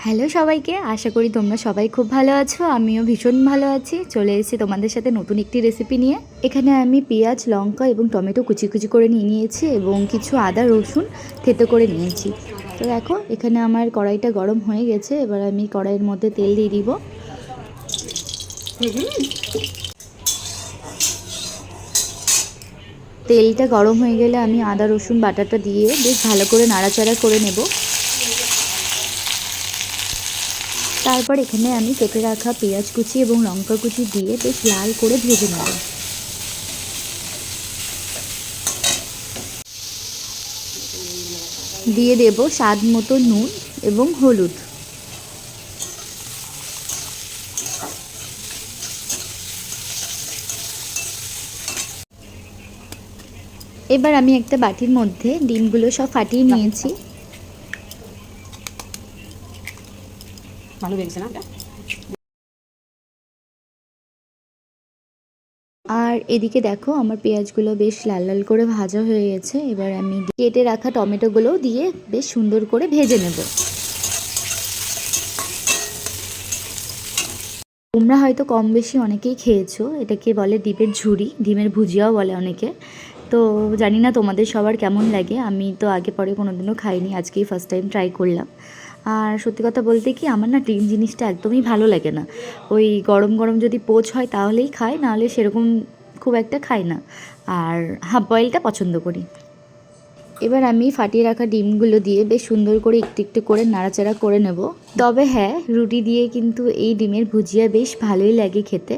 Hello সবাইকে, আশা করি তোমরা সবাই খুব ভালো আছো। আমিও ভীষণ ভালো আছি। চলে এসেছি তোমাদের সাথে নতুন একটি রেসিপি নিয়ে। এখানে আমি পেঁয়াজ, লঙ্কা এবং টমেটো কুচি কুচি করে নিয়েছি এবং কিছু আদা রসুন থেতো করে নিয়েছি। তো দেখো, এখানে আমার কড়াইটা গরম হয়ে গেছে। এবার আমি কড়াইয়ের মধ্যে তেল দিয়ে দিব। তেলটা গরম হয়ে গেলে আমি আদা রসুন বাটাটা দিয়ে বেশ ভালো করে নাড়াচাড়া করে নেব। তারপর এখানে আমি কেটে রাখা পেঁয়াজ কুচি এবং লঙ্কা কুচি দিয়ে বেশ লাল করে ভেজে নেব। দিয়ে দেব স্বাদ মতো নুন এবং হলুদ। এবার আমি একটা বাটির মধ্যে ডিমগুলো সব ফাটিয়ে নিয়েছি। ভালো বেরিয়েছে না? আর এদিকে দেখো, আমার পেঁয়াজগুলো বেশ লাল লাল করে ভাজা হয়ে গেছে। এবার আমি কেটে রাখা টমেটোগুলোও দিয়ে বেশ সুন্দর করে ভেজে নেব। তোমরা হয়তো কম বেশি অনেকেই খেয়েছো, এটাকে বলে ডিমের ঝুড়ি, ডিমের ভুজিয়াও বলে অনেকে। তো জানি না তোমাদের সবার কেমন লাগে। আমি তো আগে পরে কোনোদিনও খাইনি, আজকেই ফার্স্ট টাইম ট্রাই করলাম। আর সত্যি কথা বলতে কি, আমার না ডিম জিনিসটা একদমই ভালো লাগে না। ওই গরম গরম যদি পোচ হয় তাহলেই খাই, নাহলে সেরকম খুব একটা খাই না। আর হাফ বয়েলটা পছন্দ করি। এবার আমি ফাটিয়ে রাখা ডিমগুলো দিয়ে বেশ সুন্দর করে একটু একটু করে নাড়াচাড়া করে নেব। তবে হ্যাঁ, রুটি দিয়ে কিন্তু এই ডিমের ভুজিয়া বেশ ভালোই লাগে খেতে।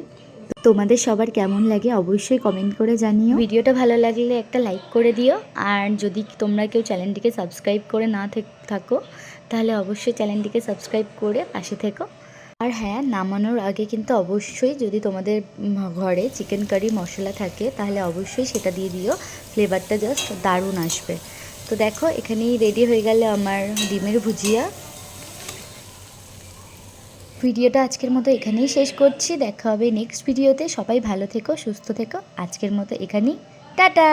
তোমাদের সবার কেমন লাগে অবশ্যই কমেন্ট করে জানিও। ভিডিওটা ভালো লাগলে একটা লাইক করে দিও। আর যদি তোমরা কেউ চ্যানেলটিকে সাবস্ক্রাইব করে না থাকো, তাহলে অবশ্যই চ্যানেলটিকে সাবস্ক্রাইব করে পাশে থেকো। আর হ্যাঁ, নামানোর আগে কিন্তু অবশ্যই, যদি তোমাদের ঘরে চিকেন কারি মশলা থাকে তাহলে অবশ্যই সেটা দিয়ে দিও। ফ্লেভারটা জাস্ট দারুণ আসবে। তো দেখো, এখানেই রেডি হয়ে গেল আমার ডিমের ভুজিয়া। ভিডিওটা আজকের মতো এখানেই শেষ করছি। দেখা হবে নেক্সট ভিডিওতে। সবাই ভালো থেকো, সুস্থ থেকো। আজকের মতো এখানেই টাটা।